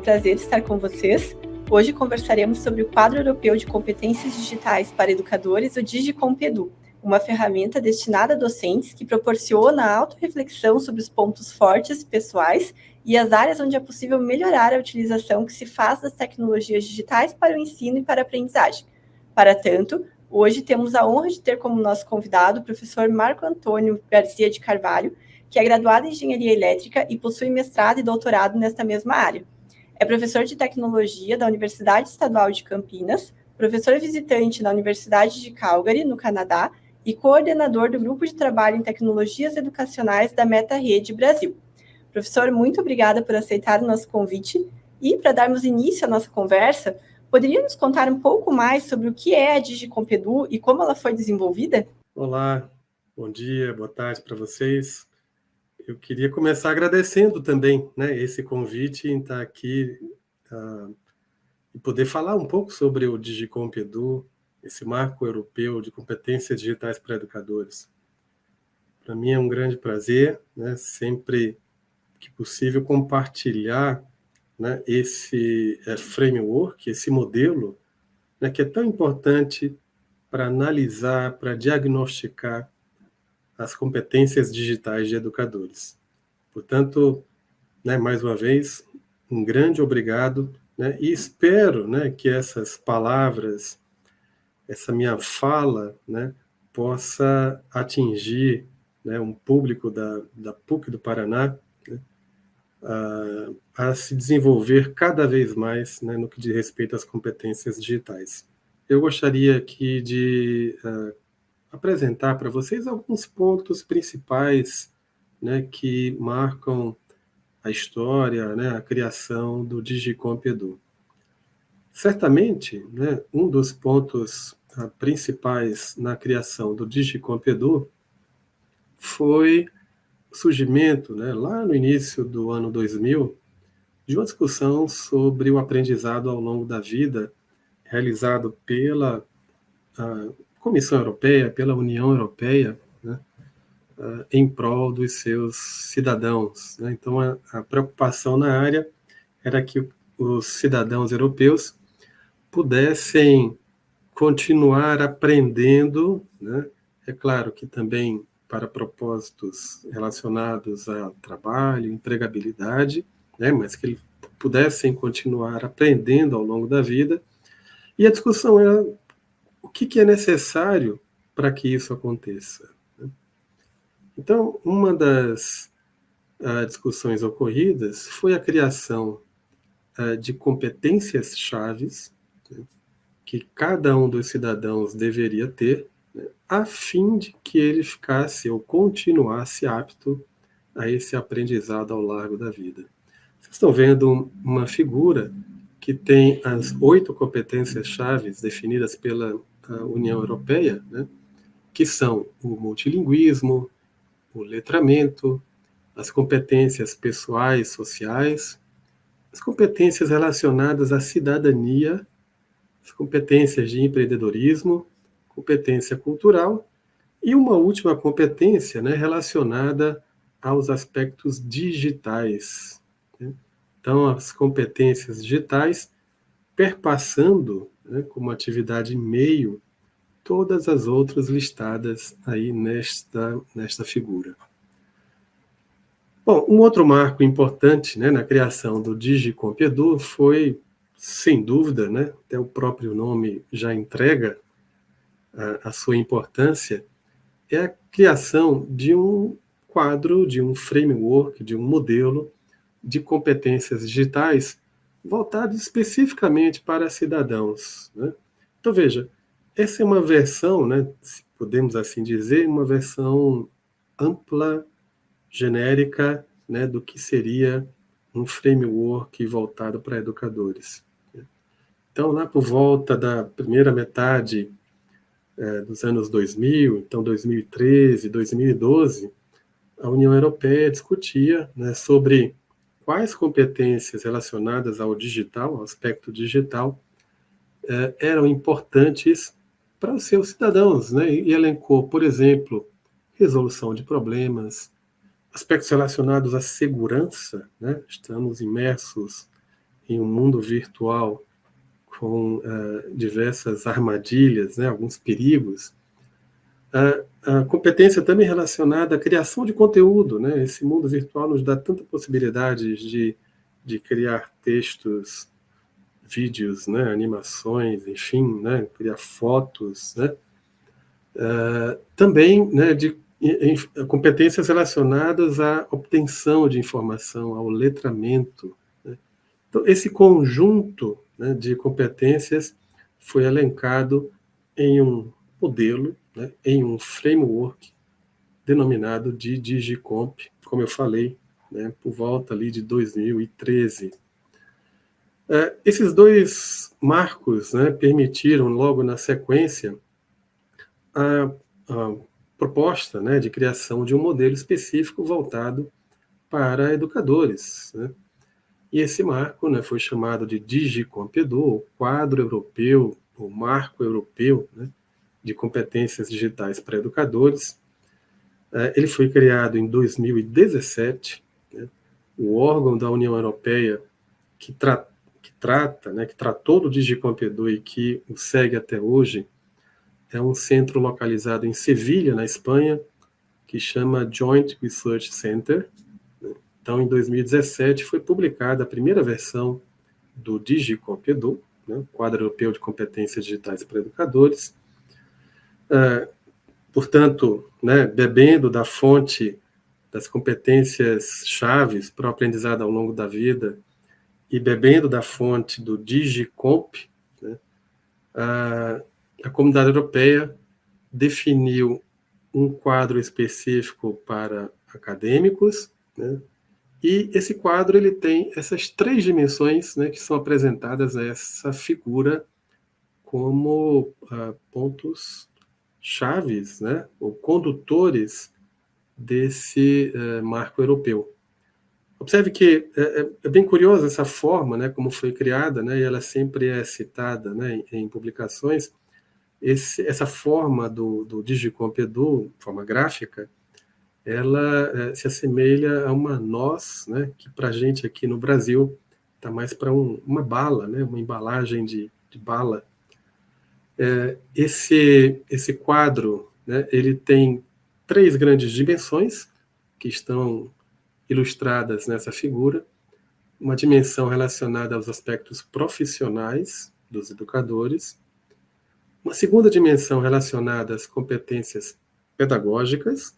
prazer estar com vocês. Hoje conversaremos sobre o Quadro Europeu de Competências Digitais para Educadores, o DigiComPedu, uma ferramenta destinada a docentes que proporciona a autorreflexão sobre os pontos fortes pessoais e as áreas onde é possível melhorar a utilização que se faz das tecnologias digitais para o ensino e para a aprendizagem. Para tanto, hoje temos a honra de ter como nosso convidado o professor Marco Antônio Garcia de Carvalho, que é graduado em Engenharia Elétrica e possui mestrado e doutorado nesta mesma área. É professor de Tecnologia da Universidade Estadual de Campinas, professor visitante na Universidade de Calgary, no Canadá, e coordenador do Grupo de Trabalho em Tecnologias Educacionais da Meta Rede Brasil. Professor, muito obrigada por aceitar o nosso convite. E, para darmos início à nossa conversa, poderia nos contar um pouco mais sobre o que é a DigiComPedu e como ela foi desenvolvida? Olá, bom dia, boa tarde para vocês. Eu queria começar agradecendo também, esse convite em estar aqui e poder falar um pouco sobre o DigiComPedu, esse marco europeu de competências digitais para educadores. Para mim é um grande prazer, sempre que possível, compartilhar esse framework, esse modelo, que é tão importante para analisar, para diagnosticar as competências digitais de educadores. Portanto, mais uma vez, um grande obrigado, e espero que essas palavras, essa minha fala, possa atingir um público da PUC do Paraná, a se desenvolver cada vez mais no que diz respeito às competências digitais. Eu gostaria aqui de apresentar para vocês alguns pontos principais que marcam a história, a criação do DigiComPedu. Certamente, um dos pontos principais na criação do DigiComPedu foi o surgimento, lá no início do ano 2000, de uma discussão sobre o aprendizado ao longo da vida, realizado pela Comissão Europeia, pela União Europeia, em prol dos seus cidadãos. Então, a preocupação na área era que os cidadãos europeus pudessem continuar aprendendo, É claro que também para propósitos relacionados a trabalho, empregabilidade, mas que eles pudessem continuar aprendendo ao longo da vida. E a discussão era o que é necessário para que isso aconteça. Então, uma das discussões ocorridas foi a criação de competências chaves, que cada um dos cidadãos deveria ter, a fim de que ele ficasse ou continuasse apto a esse aprendizado ao largo da vida. Vocês estão vendo uma figura que tem as 8 competências chaves definidas pela União Europeia, que são o multilinguismo, o letramento, as competências pessoais, sociais, as competências relacionadas à cidadania, as competências de empreendedorismo, competência cultural e uma última competência relacionada aos aspectos digitais. Então, as competências digitais perpassando como atividade meio todas as outras listadas aí nesta figura. Bom, um outro marco importante na criação do DigiComPedu foi, sem dúvida, até o próprio nome já entrega a sua importância, é a criação de um quadro, de um framework, de um modelo de competências digitais voltado especificamente para cidadãos. Então, veja, essa é uma versão, se podemos assim dizer, uma versão ampla, genérica, do que seria um framework voltado para educadores. Então, lá por volta da primeira metade dos anos 2000, então 2013, 2012, a União Europeia discutia sobre quais competências relacionadas ao digital, ao aspecto digital, eram importantes para os seus cidadãos, e elencou, por exemplo, resolução de problemas, aspectos relacionados à segurança, estamos imersos em um mundo virtual com diversas armadilhas, né, alguns perigos. A competência também relacionada à criação de conteúdo, né? Esse mundo virtual nos dá tanta possibilidades de criar textos, vídeos, né, animações, enfim, né, criar fotos, né? Também, né, de competências relacionadas à obtenção de informação, ao letramento, né? Então, esse conjunto, né, de competências foi elencado em um modelo, né, em um framework denominado de DigiComp, como eu falei, né, por volta ali de 2013. Esses dois marcos, né, permitiram, logo na sequência, a proposta, né, de criação de um modelo específico voltado para educadores, né? E esse marco, né, foi chamado de DigiCompedu, o Quadro Europeu, o Marco Europeu, né, de Competências Digitais para Educadores. Ele foi criado em 2017, né? O órgão da União Europeia que trata, né, que tratou do DigiCompedu e que o segue até hoje, é um centro localizado em Sevilha, na Espanha, que chama Joint Research Center. Então, em 2017, foi publicada a primeira versão do DigiCompedu, né, Quadro Europeu de Competências Digitais para Educadores. Portanto, né, bebendo da fonte das competências chaves para o aprendizado ao longo da vida e bebendo da fonte do DigiComp, né, a comunidade europeia definiu um quadro específico para acadêmicos, né, e esse quadro ele tem essas três dimensões, né, que são apresentadas a essa figura como pontos chaves, né, ou condutores desse marco europeu. Observe que é bem curiosa essa forma, né, como foi criada, né, e ela sempre é citada, né, em publicações. Essa forma do DigiCompedu, forma gráfica, ela se assemelha a uma noz, né, que para a gente aqui no Brasil está mais para uma bala, né, uma embalagem de bala. Esse quadro, né, ele tem três grandes dimensões que estão ilustradas nessa figura. Uma dimensão relacionada aos aspectos profissionais dos educadores, uma segunda dimensão relacionada às competências pedagógicas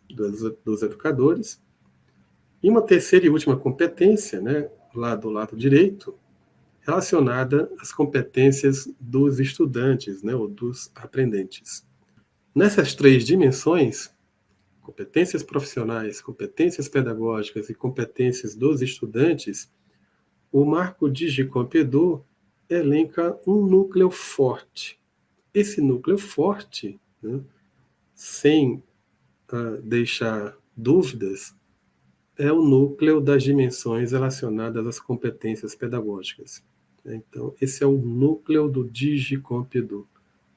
dos educadores, e uma terceira e última competência, né, lá do lado direito, relacionada às competências dos estudantes, né, ou dos aprendentes. Nessas três dimensões, competências profissionais, competências pedagógicas e competências dos estudantes, o marco DigiCompedu elenca um núcleo forte. Esse núcleo forte, né, sem deixar dúvidas, é o núcleo das dimensões relacionadas às competências pedagógicas. Então, esse é o núcleo do DigiCompedu.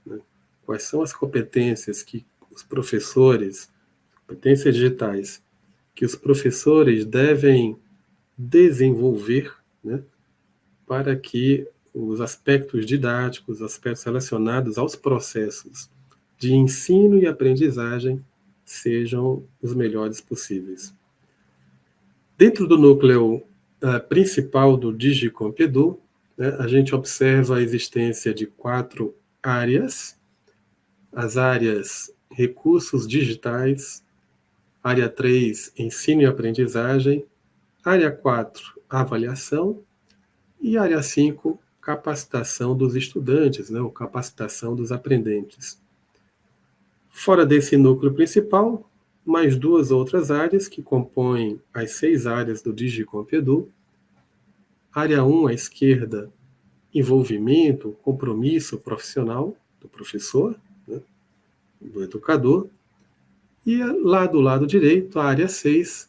Né? Quais são as competências que os professores, competências digitais, que os professores devem desenvolver, né, para que os aspectos didáticos, aspectos relacionados aos processos de ensino e aprendizagem sejam os melhores possíveis. Dentro do núcleo principal do DigiCompedu, né, a gente observa a existência de 4 áreas: as áreas recursos digitais, área 3, ensino e aprendizagem, área 4, avaliação, e área 5, capacitação dos estudantes, né, ou capacitação dos aprendentes. Fora desse núcleo principal, mais 2 outras áreas que compõem as 6 áreas do DigiCompedu. Área 1, à esquerda, envolvimento, compromisso profissional do professor, né, do educador. E lá do lado direito, a área 6,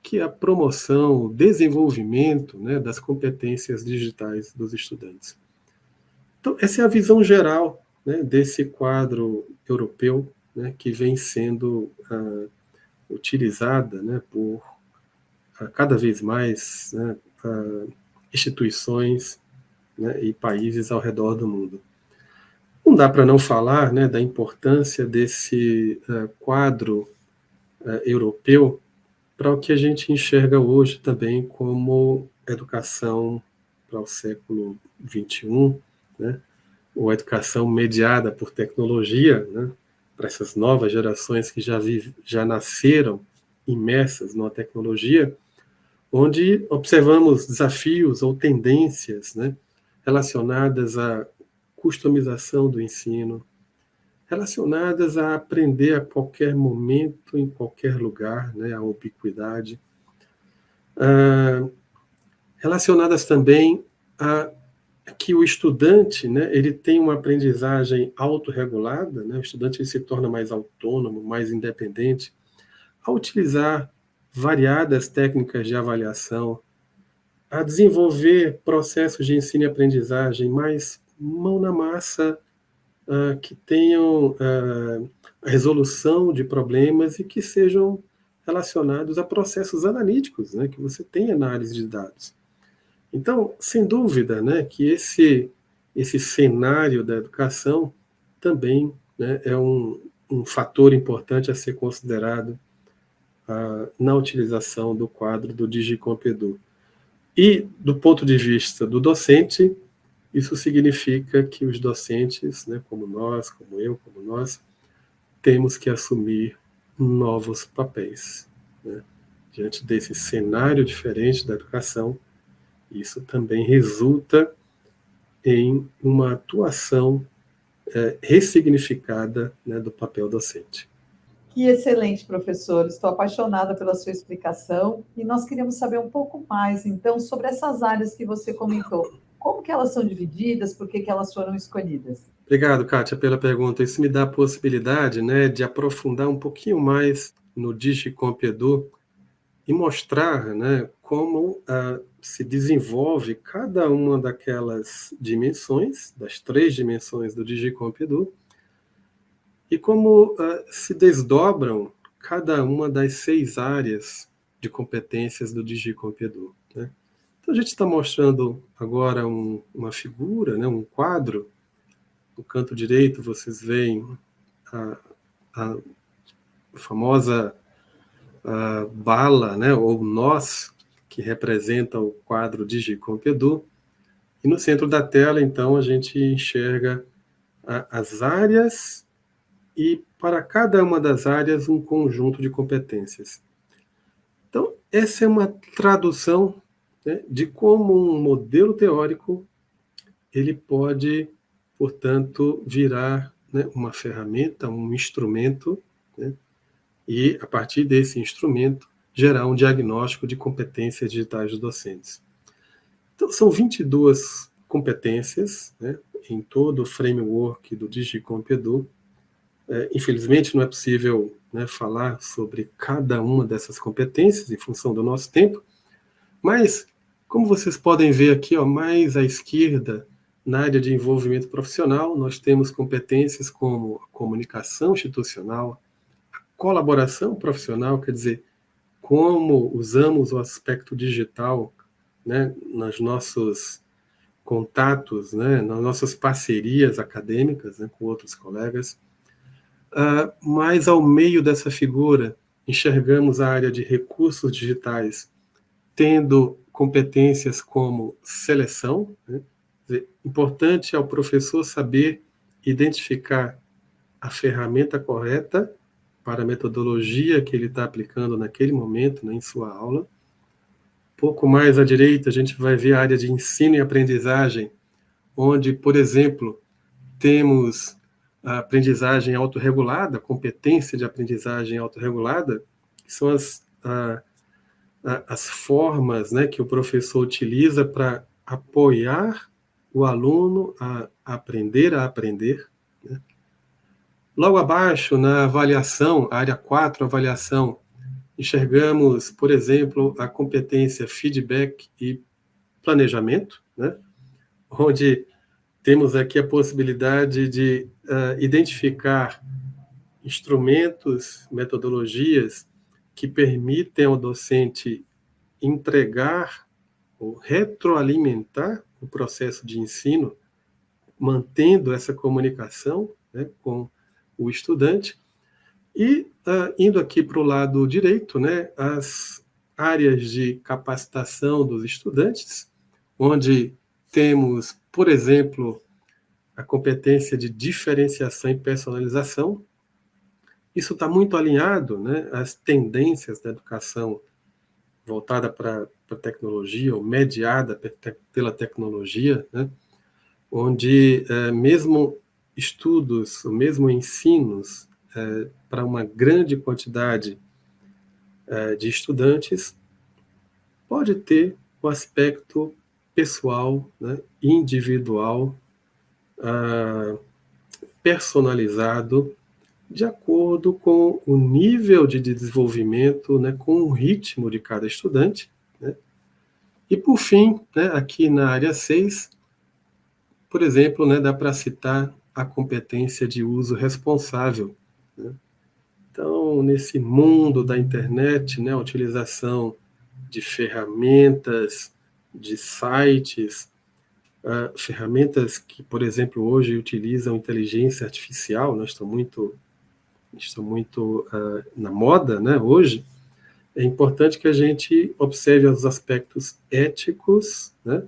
que é a promoção, o desenvolvimento, né, das competências digitais dos estudantes. Então, essa é a visão geral, né, desse quadro europeu, né, que vem sendo utilizada, né, por cada vez mais, né, instituições, né, e países ao redor do mundo. Não dá para não falar, né, da importância desse quadro europeu para o que a gente enxerga hoje também como educação para o século XXI, né, ou educação mediada por tecnologia, né, para essas novas gerações que já nasceram imersas numa tecnologia, onde observamos desafios ou tendências, né, relacionadas à customização do ensino, relacionadas a aprender a qualquer momento, em qualquer lugar, né, a ubiquidade, relacionadas também a que o estudante, né, ele tem uma aprendizagem autorregulada, né, o estudante ele se torna mais autônomo, mais independente, a utilizar variadas técnicas de avaliação, a desenvolver processos de ensino e aprendizagem mais mão na massa, que tenham a resolução de problemas e que sejam relacionados a processos analíticos, né, que você tem análise de dados. Então, sem dúvida, né, que esse cenário da educação também, né, é um fator importante a ser considerado na utilização do quadro do DigiComp Edu. E, do ponto de vista do docente, isso significa que os docentes, né, como nós, como eu, como nós, temos que assumir novos papéis, né? Diante desse cenário diferente da educação, isso também resulta em uma atuação ressignificada, né, do papel docente. Que excelente, professor. Estou apaixonada pela sua explicação e nós queríamos saber um pouco mais, então, sobre essas áreas que você comentou. Como que elas são divididas? Por que que elas foram escolhidas? Obrigado, Kátia, pela pergunta. Isso me dá a possibilidade, né, de aprofundar um pouquinho mais no DigiComp Edu e mostrar, né, como se desenvolve cada uma daquelas dimensões, das 3 dimensões do DigiComp Edu, e como se desdobram cada uma das 6 áreas de competências do DigiComp Edu, né? Então, a gente está mostrando agora uma figura, né, um quadro. No canto direito, vocês veem a famosa bala, né, ou nós, que representa o quadro DigiComp Edu. E no centro da tela, então, a gente enxerga as áreas e, para cada uma das áreas, um conjunto de competências. Então, essa é uma tradução, né, de como um modelo teórico ele pode, portanto, virar, né, uma ferramenta, um instrumento, né, e, a partir desse instrumento, gerar um diagnóstico de competências digitais dos docentes. Então, são 22 competências, né, em todo o framework do DigiComp Edu. Infelizmente, não é possível, né, falar sobre cada uma dessas competências em função do nosso tempo, mas, como vocês podem ver aqui, ó, mais à esquerda, na área de envolvimento profissional, nós temos competências como comunicação institucional, colaboração profissional, quer dizer, como usamos o aspecto digital, né, nos nossos contatos, né, nas nossas parcerias acadêmicas, né, com outros colegas. Mas, ao meio dessa figura, enxergamos a área de recursos digitais, tendo competências como seleção, né? Quer dizer, importante ao professor saber identificar a ferramenta correta para a metodologia que ele está aplicando naquele momento, né, em sua aula. Pouco mais à direita, a gente vai ver a área de ensino e aprendizagem, onde, por exemplo, temos a aprendizagem autorregulada, a competência de aprendizagem autorregulada, que são as formas, né, que o professor utiliza para apoiar o aluno a aprender a aprender, né? Logo abaixo, na avaliação, área 4, avaliação, enxergamos, por exemplo, a competência feedback e planejamento, né, onde temos aqui a possibilidade de identificar instrumentos, metodologias que permitem ao docente entregar ou retroalimentar o processo de ensino, mantendo essa comunicação, né, com o estudante. E indo aqui para o lado direito, né, as áreas de capacitação dos estudantes, onde temos, por exemplo, a competência de diferenciação e personalização. Isso está muito alinhado, né, às tendências da educação voltada para a tecnologia, ou mediada pela tecnologia, né, onde mesmo estudos, ou mesmo ensinos para uma grande quantidade de estudantes, pode ter o aspecto pessoal, né, individual, personalizado, de acordo com o nível de desenvolvimento, né, com o ritmo de cada estudante, né? E, por fim, né, aqui na área 6, por exemplo, né, dá para citar a competência de uso responsável, né? Então, nesse mundo da internet, né, a utilização de ferramentas, de sites, ferramentas que, por exemplo, hoje utilizam inteligência artificial, né, estão muito na moda, né, hoje. É importante que a gente observe os aspectos éticos, né,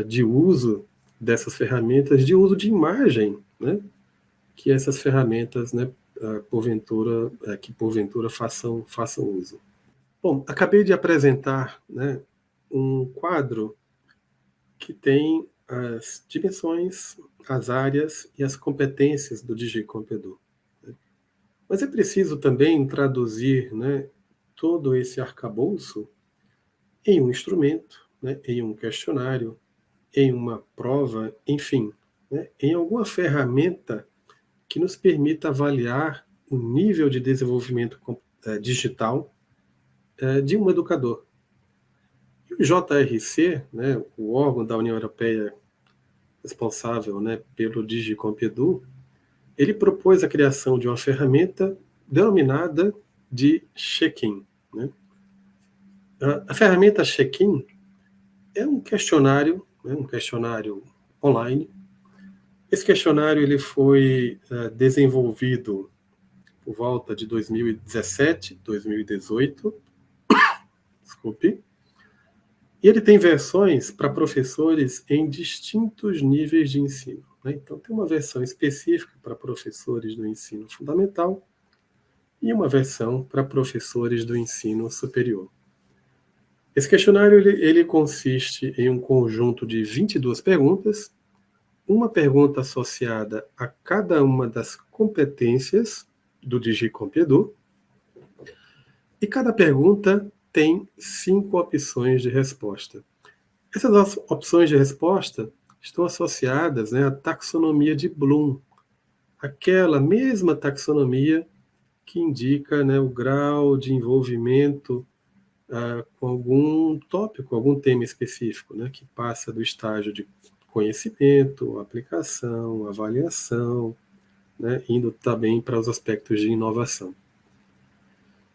de uso dessas ferramentas, de uso de imagem, né, que essas ferramentas, né, porventura façam uso. Bom, acabei de apresentar, né, um quadro que tem as dimensões, as áreas e as competências do DigiComp Edu. Mas é preciso também traduzir, né, todo esse arcabouço em um instrumento, né, em um questionário, em uma prova, enfim, né, em alguma ferramenta que nos permita avaliar o nível de desenvolvimento digital de um educador. E o JRC, né, o órgão da União Europeia responsável, né, pelo DigiComp Edu, ele propôs a criação de uma ferramenta denominada de check-in, né? A ferramenta check-in é um questionário, né, um questionário online. Esse questionário ele foi desenvolvido por volta de 2017, 2018, desculpe, e ele tem versões para professores em distintos níveis de ensino, né? Então, tem uma versão específica para professores do ensino fundamental e uma versão para professores do ensino superior. Esse questionário ele consiste em um conjunto de 22 perguntas, uma pergunta associada a cada uma das competências do DigiComp Edu, e cada pergunta tem 5 opções de resposta. Essas opções de resposta estão associadas, né, à taxonomia de Bloom, aquela mesma taxonomia que indica, né, o grau de envolvimento com algum tópico, algum tema específico, né, que passa do estágio de conhecimento, aplicação, avaliação, né, indo também para os aspectos de inovação.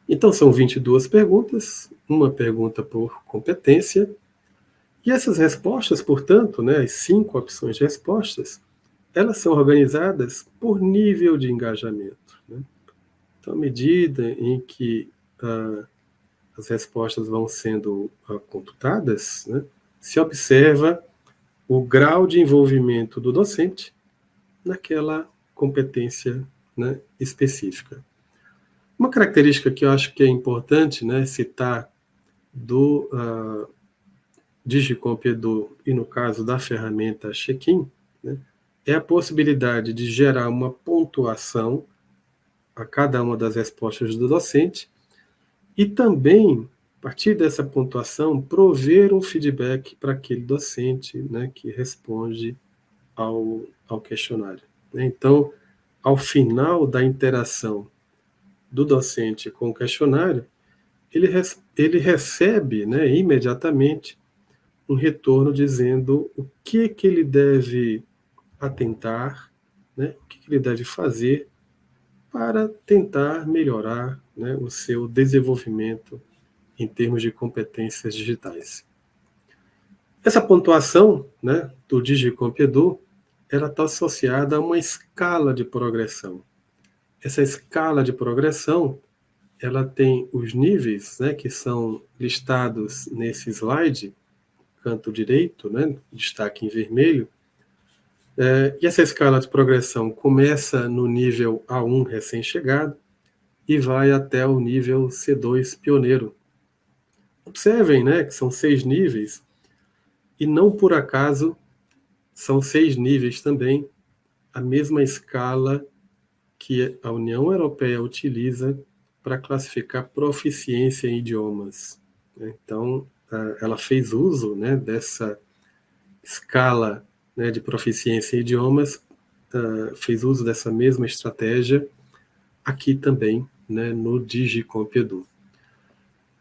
Então, são 22 perguntas, uma pergunta por competência, e essas respostas, portanto, né, as 5 opções de respostas, elas são organizadas por nível de engajamento, né? Então, à medida em que as respostas vão sendo computadas, né, se observa o grau de envolvimento do docente naquela competência, né, específica. Uma característica que eu acho que é importante, né, citar do DigiComp Edu e no caso da ferramenta Check-in, né, é a possibilidade de gerar uma pontuação a cada uma das respostas do docente e também, a partir dessa pontuação, prover um feedback para aquele docente, né, que responde ao questionário. Então, ao final da interação do docente com o questionário, ele recebe, né, imediatamente um retorno dizendo o que ele deve atentar, né, o que ele deve fazer para tentar melhorar, né, o seu desenvolvimento em termos de competências digitais. Essa pontuação, né, do DigiCompEdu, ela está associada a uma escala de progressão. Essa escala de progressão, ela tem os níveis, né, que são listados nesse slide, canto direito, né, destaque em vermelho. E essa escala de progressão começa no nível A1 recém-chegado e vai até o nível C2 pioneiro. Observem, né, que são 6 níveis, e não por acaso são 6 níveis também, a mesma escala que a União Europeia utiliza para classificar proficiência em idiomas. Então, ela fez uso, né, dessa escala, né, de proficiência em idiomas, fez uso dessa mesma estratégia aqui também, né, no DigiCompEdu.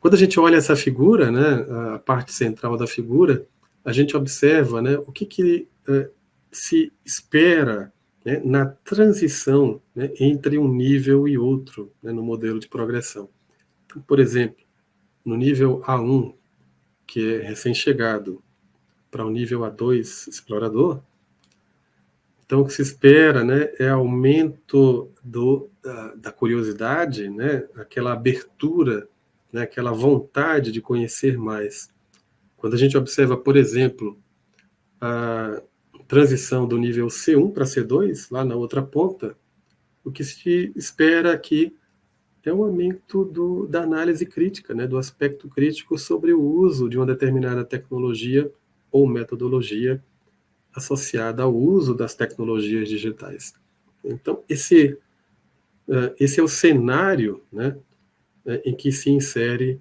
Quando a gente olha essa figura, né, a parte central da figura, a gente observa, né, o que se espera, né, na transição, né, entre um nível e outro, né, no modelo de progressão. Então, por exemplo, no nível A1, que é recém-chegado, para o nível A2 explorador, então o que se espera, né, é aumento da curiosidade, né, aquela abertura, né, aquela vontade de conhecer mais. Quando a gente observa, por exemplo, a transição do nível C1 para C2, lá na outra ponta, o que se espera aqui é um aumento da análise crítica, né, do aspecto crítico sobre o uso de uma determinada tecnologia ou metodologia associada ao uso das tecnologias digitais. Então, esse é o cenário, né, em que se insere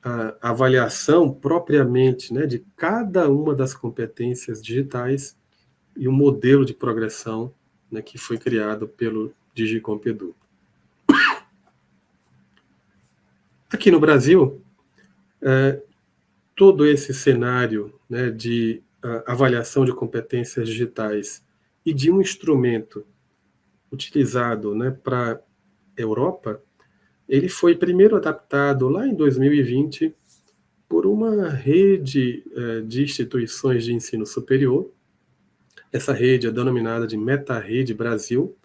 a avaliação propriamente, né, de cada uma das competências digitais e o modelo de progressão, né, que foi criado pelo DigiCompEdu. Aqui no Brasil, todo esse cenário, né, de avaliação de competências digitais e de um instrumento utilizado, né, para a Europa, ele foi primeiro adaptado lá em 2020 por uma rede de instituições de ensino superior. Essa rede é denominada de MetaRede Brasil,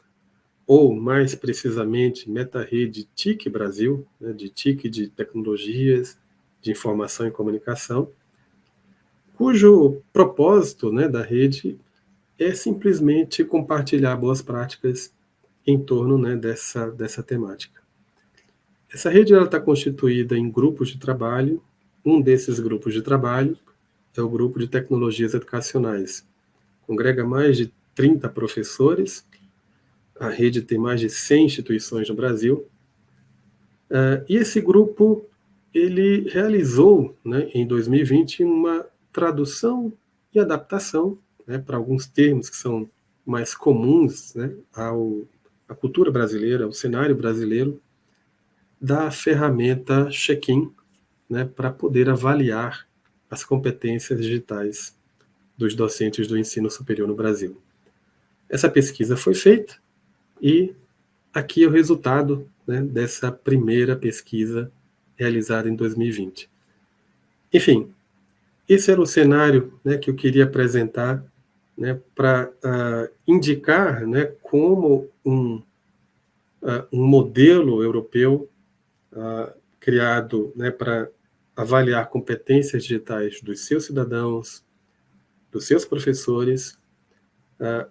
ou mais precisamente MetaRede TIC Brasil, né, de TIC de Tecnologias de Informação e Comunicação, cujo propósito, né, da rede é simplesmente compartilhar boas práticas em torno, né, dessa temática. Essa rede está constituída em grupos de trabalho. Um desses grupos de trabalho é o grupo de tecnologias educacionais. Congrega mais de 30 professores. A rede tem mais de 100 instituições no Brasil. E esse grupo ele realizou, né, em 2020 uma tradução e adaptação, né, para alguns termos que são mais comuns, né, à cultura brasileira, ao cenário brasileiro, da ferramenta Check-in, né, para poder avaliar as competências digitais dos docentes do ensino superior no Brasil. Essa pesquisa foi feita e aqui é o resultado, né, dessa primeira pesquisa realizada em 2020. Enfim, esse era o cenário, né, que eu queria apresentar, né, para indicar, né, como um modelo europeu criado, né, para avaliar competências digitais dos seus cidadãos, dos seus professores,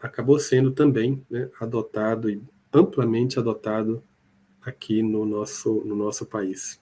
acabou sendo também, né, adotado e amplamente adotado aqui no nosso país.